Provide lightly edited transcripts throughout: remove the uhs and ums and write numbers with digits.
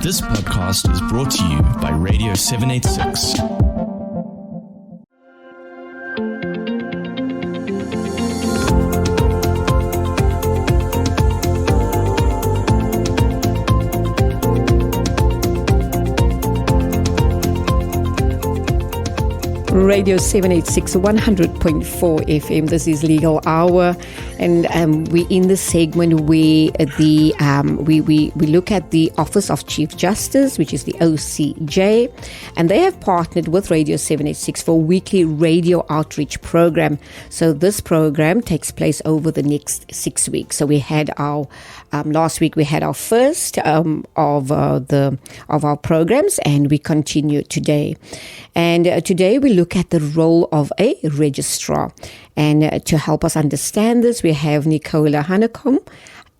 This podcast is brought to you by Radio 786. Radio 786, 100.4 FM. This is Legal Hour, and we're in the segment where we look at the Office of Chief Justice, which is the OCJ, and they have partnered with Radio 786 for a weekly radio outreach program. So this program takes place over the next 6 weeks. So we had our last week we had our first of our programs, and we continue today. And today we look at the role of a registrar. And to help us understand this, we have Nicola Hanekom,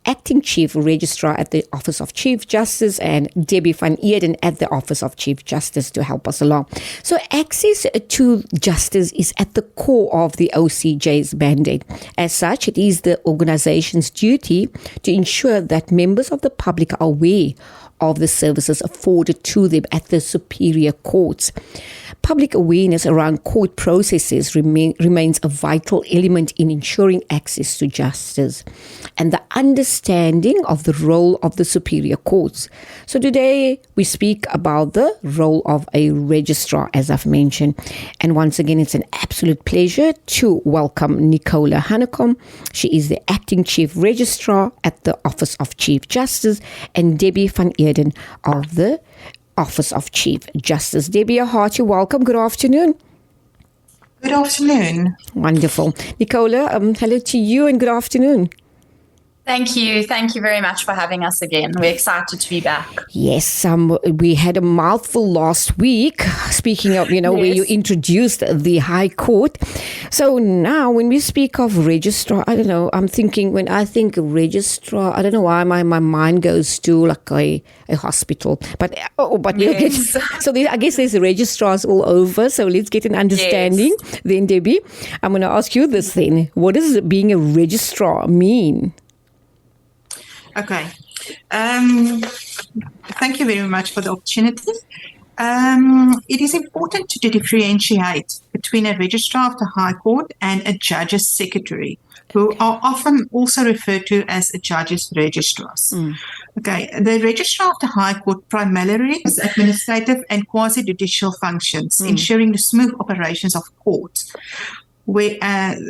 Acting Chief Registrar at the Office of Chief Justice, and Debbie van Eeden at the Office of Chief Justice to help us along. So access to justice is at the core of the OCJ's mandate. As such, it is the organization's duty to ensure that members of the public are aware of the services afforded to them at the superior courts. Public awareness around court processes remains a vital element in ensuring access to justice and the understanding of the role of the superior courts. So today we speak about the role of a registrar, as I've mentioned. And once again, it's an absolute pleasure to welcome Nicola Hanekom. She is the Acting Chief Registrar at the Office of Chief Justice, and Debbie van Eeden of the Office of Chief Justice. Debbie, a hearty welcome. Good afternoon. Good afternoon. Wonderful. Nicola, hello to you and good afternoon. Thank you. Thank you very much for having us again. We're excited to be back. Yes, we had a mouthful last week, speaking of, where you introduced the High Court. So now when we speak of registrar, I don't know, I'm thinking, when I think registrar, I don't know why my mind goes to like a hospital. But yes. I guess there's registrars all over. So let's get an understanding. Yes. Then, Debbie, I'm going to ask you this then. What does being a registrar mean? Okay. Thank you very much for the opportunity. It is important to differentiate between a registrar of the High Court and a judge's secretary, who are often also referred to as a judge's registrars. Okay. The registrar of the High Court primarily is administrative and quasi-judicial functions, ensuring the smooth operations of courts, where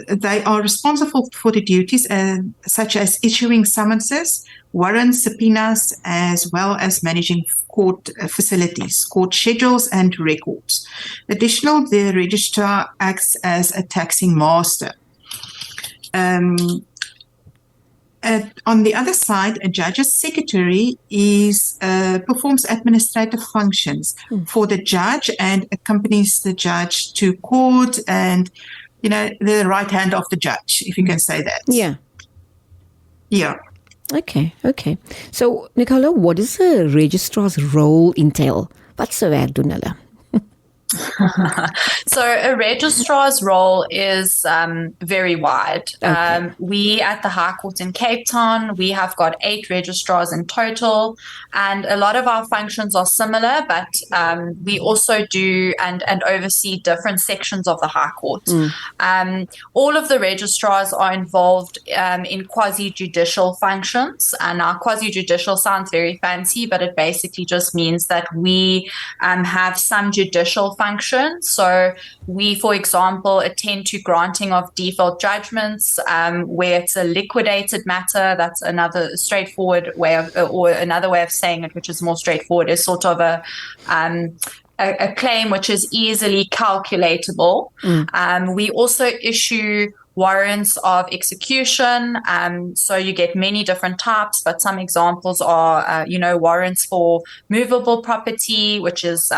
they are responsible for the duties such as issuing summonses, warrants, subpoenas, as well as managing court facilities, court schedules, and records. Additionally, the registrar acts as a taxing master. On the other side, a judge's secretary performs administrative functions for the judge and accompanies the judge to court and the right hand of the judge, if you can say that. Yeah. Yeah. Okay. So, Nicola, what does a registrar's role entail? Wat se werk doen hulle? So a registrar's role is very wide. Okay. We at the High Court in Cape Town, we have got 8 registrars in total, and a lot of our functions are similar, but we also do and oversee different sections of the High Court. All of the registrars are involved in quasi-judicial functions, and our quasi-judicial sounds very fancy, but it basically just means that we have some judicial functions. So we, for example, attend to granting of default judgments where it's a liquidated matter. That's another straightforward way of, or another way of saying it, which is more straightforward, is sort of a claim which is easily calculatable. We also issue warrants of execution. So you get many different types, but some examples are, warrants for movable property, which is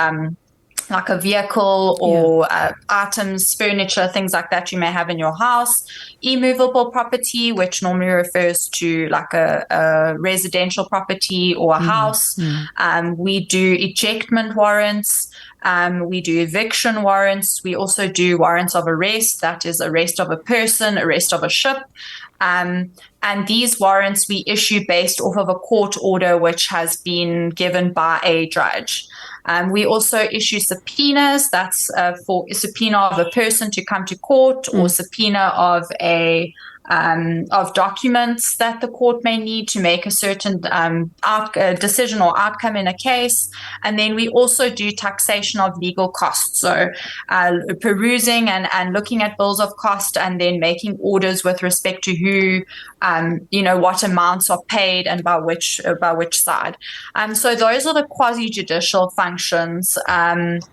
like a vehicle or items, furniture, things like that you may have in your house. Immovable property, which normally refers to like a residential property or a house. We do ejectment warrants. We do eviction warrants. We also do warrants of arrest, that is arrest of a person, arrest of a ship. And these warrants we issue based off of a court order which has been given by a judge. We also issue subpoenas. That's for a subpoena of a person to come to court, or subpoena of documents that the court may need to make a certain decision or outcome in a case. And then we also do taxation of legal costs. So perusing and looking at bills of cost, and then making orders with respect to who, what amounts are paid and by which side. So those are the quasi-judicial functions. And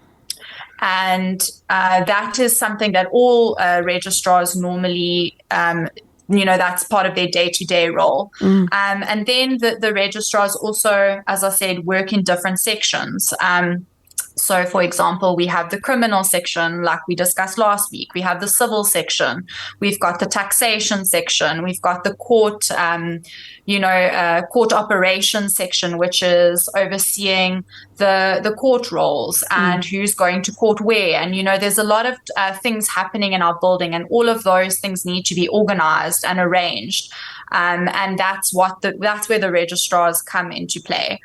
that is something that all registrars normally, that's part of their day-to-day role. And then the registrars also, as I said, work in different sections. So, for example, we have the criminal section, like we discussed last week. We have the civil section. We've got the taxation section. We've got the court, court operations section, which is overseeing the court rolls and who's going to court where. And, there's a lot of things happening in our building, and all of those things need to be organized and arranged. And that's where the registrars come into play.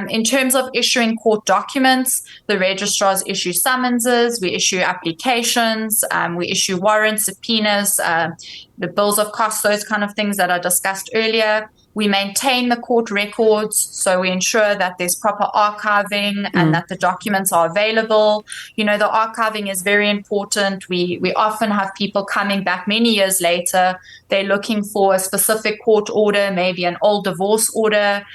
In terms of issuing court documents, the registrars issue summonses, we issue applications, we issue warrants, subpoenas, the bills of costs, those kind of things that I discussed earlier. We maintain the court records, so we ensure that there's proper archiving and that the documents are available. The archiving is very important. We often have people coming back many years later. They're looking for a specific court order, maybe an old divorce order.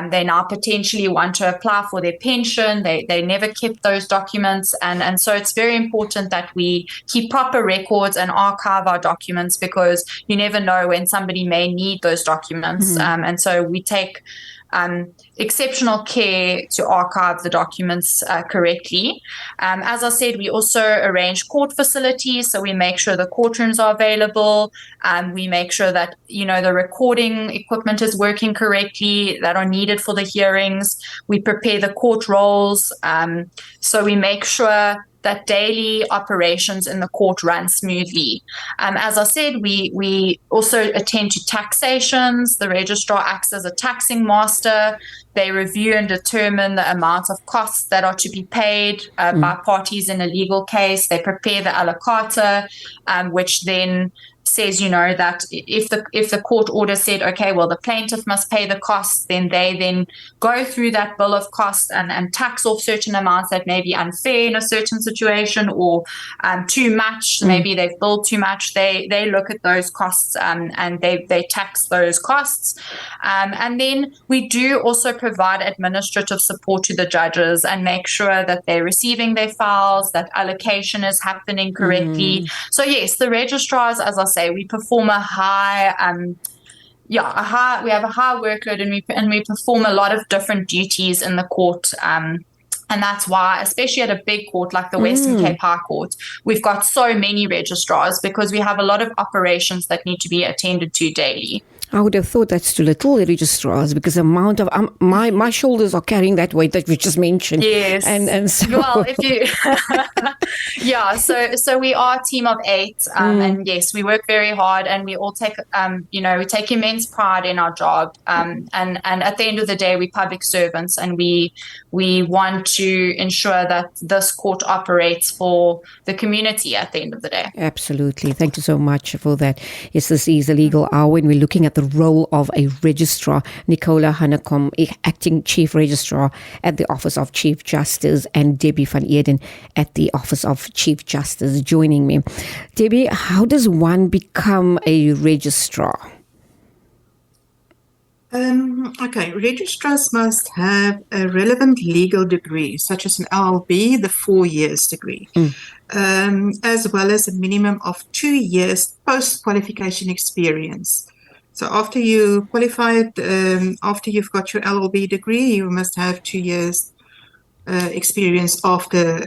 They now potentially want to apply for their pension. They never kept those documents. And so it's very important that we keep proper records and archive our documents, because you never know when somebody may need those documents. And so we take exceptional care to archive the documents correctly. As I said, we also arrange court facilities, so we make sure the courtrooms are available. We make sure that the recording equipment is working correctly, that are needed for the hearings. We prepare the court rolls, so we make sure that daily operations in the court run smoothly. As I said, we also attend to taxations. The registrar acts as a taxing master. They review and determine the amount of costs that are to be paid by parties in a legal case. They prepare the a la carte, which then says, that if the court order said, okay, well, the plaintiff must pay the costs, then they then go through that bill of costs and tax off certain amounts that may be unfair in a certain situation, or too much. Maybe they've billed too much. They look at those costs and they tax those costs. And then we do also provide administrative support to the judges and make sure that they're receiving their files, that allocation is happening correctly. So yes, the registrars, as I say, we perform we have a high workload, and we perform a lot of different duties in the court. And that's why, especially at a big court like the Western Cape High Court, we've got so many registrars, because we have a lot of operations that need to be attended to daily. I would have thought that's too little, registrars, because the amount of my shoulders are carrying that weight that we just mentioned. Yes, and so if you so we are a team of 8, and yes, we work very hard, and we all take we take immense pride in our job. And at the end of the day, we're public servants, and we want to ensure that this court operates for the community at the end of the day. Absolutely. Thank you so much for that. Yes, this is a legal hour, and we're looking at the role of a registrar. Nicola Hanekom, acting Chief Registrar at the Office of Chief Justice, and Debbie van Eeden at the Office of Chief Justice joining me. Debbie, how does one become a registrar? Okay, registrars must have a relevant legal degree, such as an LLB, the 4 years degree, as well as a minimum of 2 years post-qualification experience. So after you qualified, after you've got your LLB degree, you must have 2 years experience after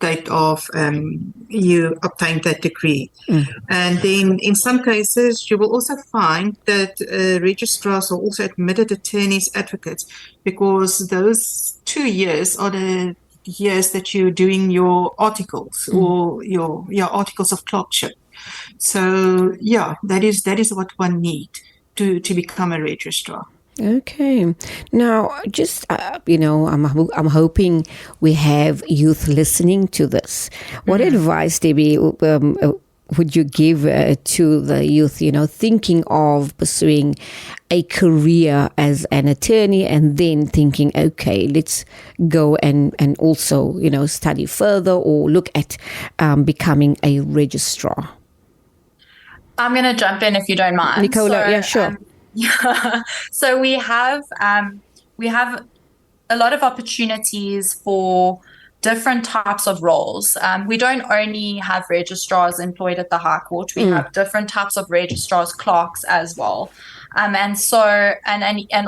date of you obtained that degree. And then in some cases, you will also find that registrars are also admitted attorneys, advocates, because those 2 years are the years that you're doing your articles or your articles of clerkship. So yeah, that is what one needs to become a registrar. Okay. Now, just, I'm hoping we have youth listening to this. What advice, Debbie, would you give to the youth, thinking of pursuing a career as an attorney and then thinking, okay, let's go and also, study further or look at becoming a registrar? I'm going to jump in if you don't mind. Nicola, yeah, sure. So we have a lot of opportunities for different types of roles. We don't only have registrars employed at the High Court. We have different types of registrars, clerks as well. And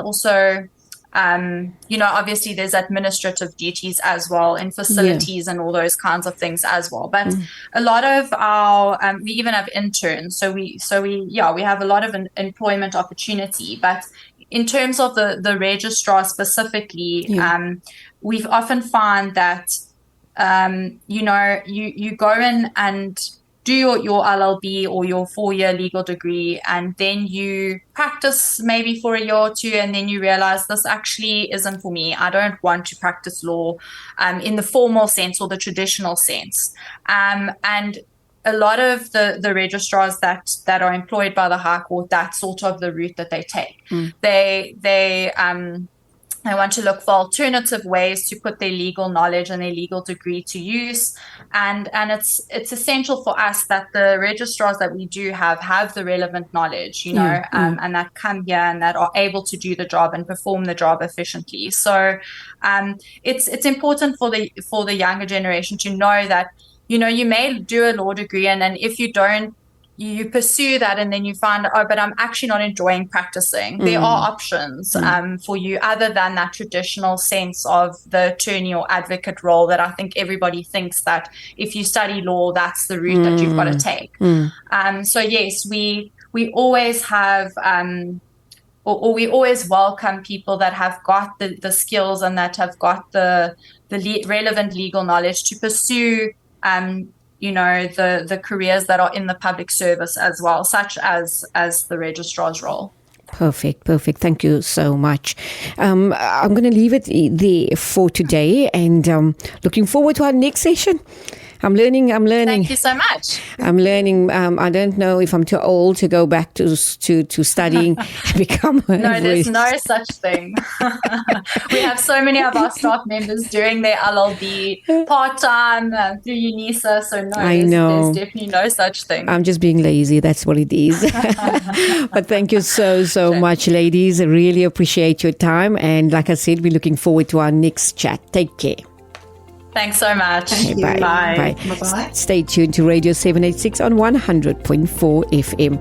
also, obviously there's administrative duties as well in facilities and all those kinds of things as well. But a lot of our, we even have interns. So we have a lot of employment opportunity. But in terms of the registrar specifically, we've often found that, you go in and do your LLB or your 4-year legal degree, and then you practice maybe for a year or two, and then you realize this actually isn't for me. I don't want to practice law in the formal sense or the traditional sense. And a lot of the registrars that are employed by the High Court, that's sort of the route that they take. They want to look for alternative ways to put their legal knowledge and their legal degree to use. And it's essential for us that the registrars that we do have the relevant knowledge, and that come here and that are able to do the job and perform the job efficiently. So it's important for the younger generation to know that, you may do a law degree, and then if you don't, you pursue that, and then you find, but I'm actually not enjoying practicing. There are options for you other than that traditional sense of the attorney or advocate role that I think everybody thinks that if you study law, that's the route that you've got to take. So yes, we always have, or we always welcome people that have got the skills and that have got the relevant legal knowledge to pursue the careers that are in the public service as well, such as the registrar's role. Perfect. Thank you so much. I'm going to leave it there for today, and looking forward to our next session. I'm learning. Thank you so much. I'm learning. I don't know if I'm too old to go back to studying and become a No, there's no such thing. We have so many of our staff members doing their LLB part-time through UNISA, so no, there's definitely no such thing. I'm just being lazy. That's what it is. But thank you so much, ladies. I really appreciate your time. And like I said, we're looking forward to our next chat. Take care. Thanks so much. Thank you. Bye. Bye-bye. Stay tuned to Radio 786 on 100.4 FM.